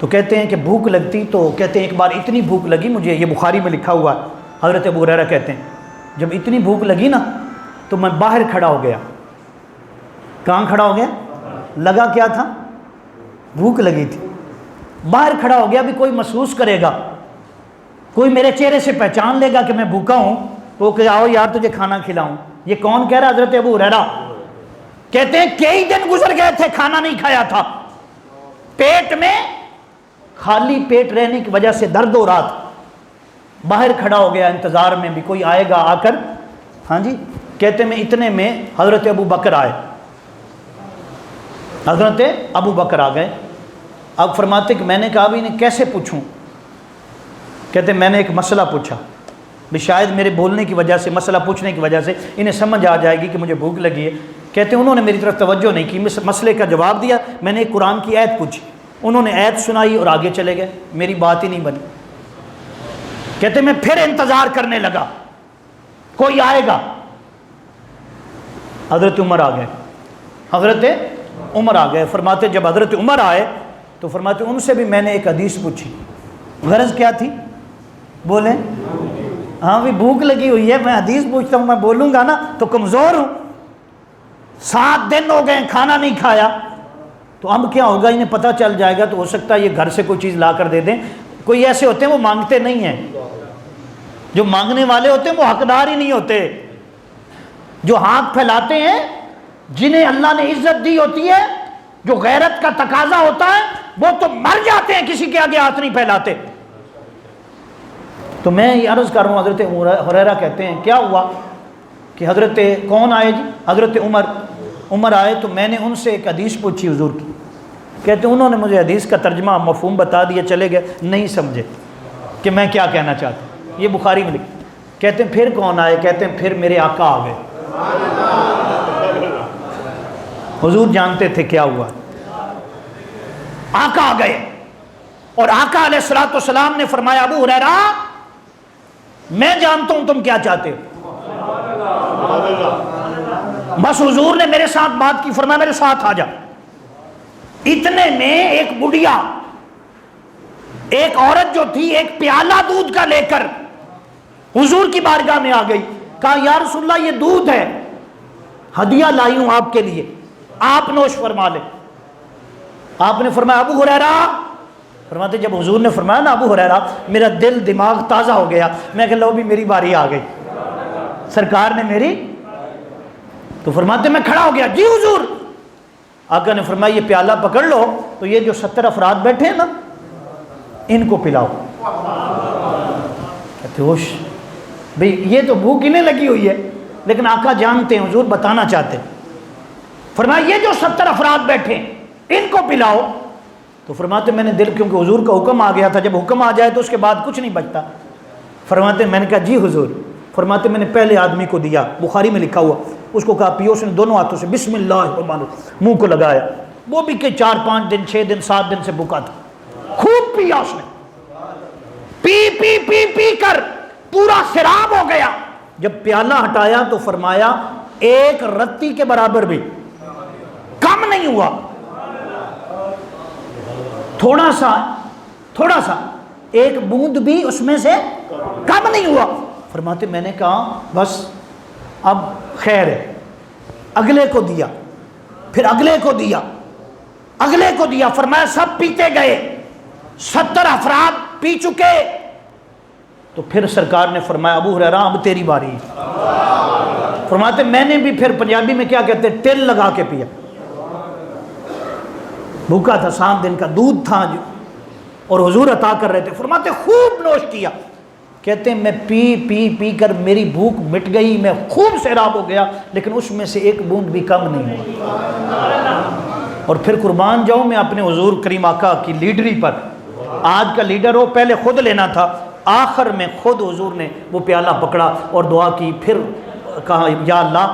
تو کہتے ہیں کہ بھوک لگتی، تو کہتے ہیں ایک بار اتنی بھوک لگی مجھے، یہ بخاری میں لکھا ہوا ہے، حضرت ابو ہریرہ کہتے ہیں جب اتنی بھوک لگی نا تو میں باہر کھڑا ہو گیا۔ کہاں کھڑا ہو گیا؟ لگا کیا تھا؟ بھوک لگی تھی، باہر کھڑا ہو گیا۔ بھی کوئی محسوس کرے گا، کوئی میرے چہرے سے پہچان لے گا کہ میں بھوکا ہوں تو کہ آؤ یار تجھے کھانا کھلاؤں۔ یہ کون کہہ رہا؟ حضرت ابو ہریرہ کہتے ہیں کئی دن گزر گئے تھے، کھانا نہیں کھایا تھا، پیٹ میں خالی پیٹ رہنے کی وجہ سے درد ہو رہا تھا۔ باہر کھڑا ہو گیا انتظار میں بھی کوئی آئے گا آ کر، ہاں جی، کہتے میں اتنے میں حضرت ابو بکر آئے، حضرت ابو بکر آ گئے۔ اب فرماتے کہ میں نے کہا بھی انہیں کیسے پوچھوں؟ کہتے میں نے ایک مسئلہ پوچھا، بھی شاید میرے بولنے کی وجہ سے، مسئلہ پوچھنے کی وجہ سے انہیں سمجھ آ جائے گی کہ مجھے بھوک لگی ہے۔ کہتے انہوں نے میری طرف توجہ نہیں کی، مسئلے کا جواب دیا، میں نے ایک قرآن کی آیت پوچھی، انہوں نے آیت سنائی اور آگے چلے گئے، میری بات ہی نہیں بنی۔ کہتے میں پھر انتظار کرنے لگا کوئی آئے گا، حضرت عمر آ گئے، حضرت عمر آ گئے۔ فرماتے جب حضرت عمر آئے تو فرماتے ان سے بھی میں نے ایک حدیث پوچھی، غرض کیا تھی؟ بولیں؟ ہاں بھی بھوک لگی ہوئی ہے، میں حدیث پوچھتا ہوں، میں بولوں گا نا تو کمزور ہوں، 7 دن ہو گئے کھانا نہیں کھایا، تو اب کیا ہوگا؟ انہیں پتہ چل جائے گا تو ہو سکتا ہے یہ گھر سے کوئی چیز لا کر دے دیں۔ کوئی ایسے ہوتے ہیں وہ مانگتے نہیں ہیں، جو مانگنے والے ہوتے ہیں وہ حقدار ہی نہیں ہوتے، جو ہاتھ پھیلاتے ہیں جنہیں اللہ نے عزت دی ہوتی ہے، جو غیرت کا تقاضا ہوتا ہے، وہ تو مر جاتے ہیں، کسی کے آگے ہاتھ نہیں پھیلاتے۔ تو میں یہ عرض کر رہا ہوں، حضرت ہریرہ کہتے ہیں کیا ہوا کہ حضرت کون آئے جی؟ حضرت عمر آئے تو میں نے ان سے ایک حدیث پوچھی حضور کی۔ کہتے انہوں نے مجھے حدیث کا ترجمہ مفہوم بتا دیا، چلے گئے، نہیں سمجھے کہ میں کیا کہنا چاہتا ہوں۔ یہ بخاری میں لکھا۔ کہتے ہیں پھر کون آئے؟ کہتے ہیں پھر میرے آقا آ گئے۔ حضور جانتے تھے کیا ہوا، آقا آ گئے، اور آقا علیہ الصلوۃ والسلام نے فرمایا ابو ہریرہ میں جانتا ہوں تم کیا چاہتے ہو۔ بس حضور نے میرے ساتھ بات کی، فرمایا میرے ساتھ آ جا۔ اتنے میں ایک بڑھیا، ایک عورت جو تھی، ایک پیالہ دودھ کا لے کر حضور کی بارگاہ میں آ گئی۔ کہا یا رسول اللہ یہ دودھ ہے، ہدیہ لائی ہوں آپ کے لیے، آپ نوش فرما لیں۔ آپ نے فرمایا ابو ہریرہ، فرماتے جب حضور نے فرمایا نا ابو ہریرہ، میرا دل دماغ تازہ ہو گیا، میں کہ لو بھی میری باری آ گئی، سرکار نے میری، تو فرماتے میں کھڑا ہو گیا، جی حضور۔ آقا نے فرمایا یہ پیالہ پکڑ لو، تو یہ جو 70 افراد بیٹھے ہیں نا ان کو پلاؤ۔ کہتے ہوش بھئی یہ تو بھوک انہیں لگی ہوئی ہے، لیکن آقا جانتے ہیں، حضور بتانا چاہتے ہیں۔ فرمایا یہ جو 70 افراد بیٹھے ہیں ان کو پلاؤ۔ تو فرماتے میں نے دل، کیونکہ حضور کا حکم آ گیا تھا، جب حکم آ جائے تو اس کے بعد کچھ نہیں بچتا۔ فرماتے میں نے کہا جی حضور۔ فرماتے میں نے پہلے آدمی کو دیا، بخاری میں لکھا ہوا، اس کو کہا پیو، اس نے دونوں ہاتھوں سے بسم اللہ الرحمن الرحیم منہ کو لگایا، وہ بھی کہ 4-5 دن 6 دن 7 دن سے بھوکا تھا، خوب پیا اس نے، پی پی پی پی کر پورا سراب ہو گیا۔ جب پیالہ ہٹایا تو فرمایا ایک رتی کے برابر بھی کم نہیں ہوا، تھوڑا سا ایک بوند بھی اس میں سے کم نہیں ہوا۔ فرماتے میں نے کہا بس اب خیر ہے، اگلے کو دیا، پھر اگلے کو دیا، اگلے کو دیا۔ فرمایا سب پیتے گئے، 70 افراد پی چکے، تو پھر سرکار نے فرمایا ابو ہریرہ اب تیری باری۔ فرماتے میں نے بھی پھر پنجابی میں کیا کہتے ہیں ٹل لگا کے پیا، بھوکا تھا، 7 دن کا دودھ تھا جو، اور حضور عطا کر رہے تھے۔ فرماتے خوب نوش کیا۔ کہتے ہیں میں پی پی پی کر میری بھوک مٹ گئی، میں خوب سیراب ہو گیا، لیکن اس میں سے ایک بوند بھی کم نہیں ہوا۔ اور پھر قربان جاؤں میں اپنے حضور کریم آقا کی لیڈری پر، آج کا لیڈر ہو، پہلے خود لینا تھا، آخر میں خود حضور نے وہ پیالہ پکڑا اور دعا کی، پھر کہا یا اللہ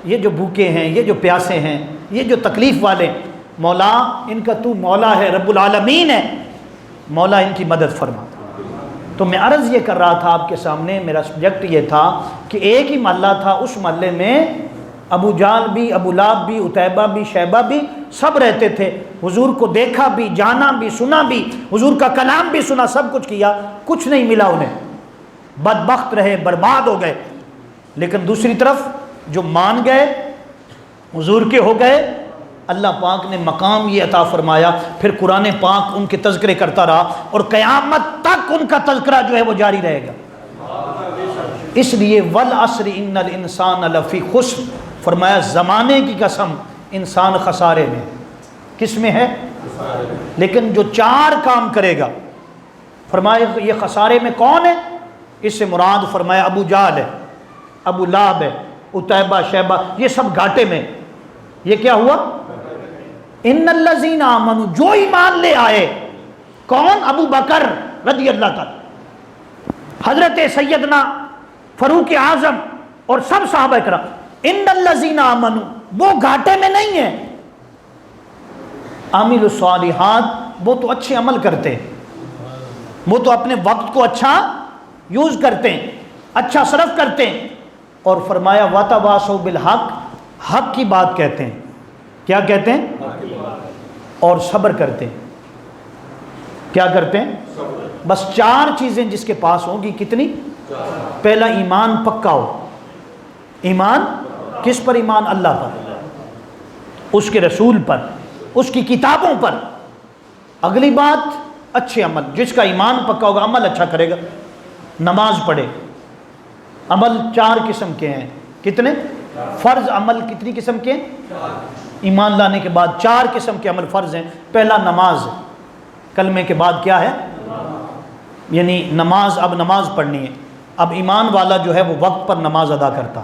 یہ جو بھوکے ہیں، یہ جو پیاسے ہیں، یہ جو تکلیف والے، مولا ان کا تو مولا ہے، رب العالمین ہے، مولا ان کی مدد فرما۔ تو میں عرض یہ کر رہا تھا آپ کے سامنے، میرا سبجیکٹ یہ تھا کہ ایک ہی محلہ تھا، اس محلے میں ابو جہل بھی، ابو لہب بھی، عتیبہ بھی، شیبہ بھی، سب رہتے تھے، حضور کو دیکھا بھی، جانا بھی، سنا بھی، حضور کا کلام بھی سنا، سب کچھ کیا، کچھ نہیں ملا انہیں، بدبخت رہے، برباد ہو گئے۔ لیکن دوسری طرف جو مان گئے، حضور کے ہو گئے، اللہ پاک نے مقام یہ عطا فرمایا، پھر قرآن پاک ان کے تذکرے کرتا رہا، اور قیامت تک ان کا تذکرہ جو ہے وہ جاری رہے گا۔ اس لیے والعصر ان الانسان لفی خسر، فرمایا زمانے کی قسم انسان خسارے میں، کس میں ہے؟ لیکن جو 4 کام کرے گا، فرمایا یہ خسارے میں کون ہے؟ اس سے مراد فرمایا ابو جہل ہے، ابو لہب ہے، عتیبہ، شیبہ، یہ سب گھاٹے میں۔ یہ کیا ہوا؟ ان الذین آمنوا، جو ایمان لے آئے، کون؟ ابو بکر رضی اللہ تعالی، حضرت سیدنا فاروق اعظم اور سب صحابہ کرام۔ ان الذین آمنوا، وہ گھاٹے میں نہیں ہیں۔ عامل الصالحات، وہ تو اچھے عمل کرتے ہیں، وہ تو اپنے وقت کو اچھا یوز کرتے ہیں، اچھا صرف کرتے ہیں، اور فرمایا وَتَوَاصَوْا بِالْحَقِّ، حق کی بات کہتے ہیں۔ کیا کہتے ہیں؟ اور صبر کرتے ہیں۔ کیا کرتے ہیں؟ بس 4 چیزیں جس کے پاس ہوں گی، کتنی؟ پہلا، ایمان پکا ہو۔ ایمان کس پر؟ ایمان اللہ پر، اس کے رسول پر، اس کی کتابوں پر۔ اگلی بات، اچھے عمل، جس کا ایمان پکا ہوگا عمل اچھا کرے گا، نماز پڑھے۔ عمل 4 قسم کے ہیں، کتنے؟ فرض عمل کتنی قسم کے ہیں؟ ایمان لانے کے بعد 4 قسم کے عمل فرض ہیں۔ پہلا نماز، کلمے کے بعد کیا ہے؟ یعنی نماز، اب نماز پڑھنی ہے۔ اب ایمان والا جو ہے وہ وقت پر نماز ادا کرتا،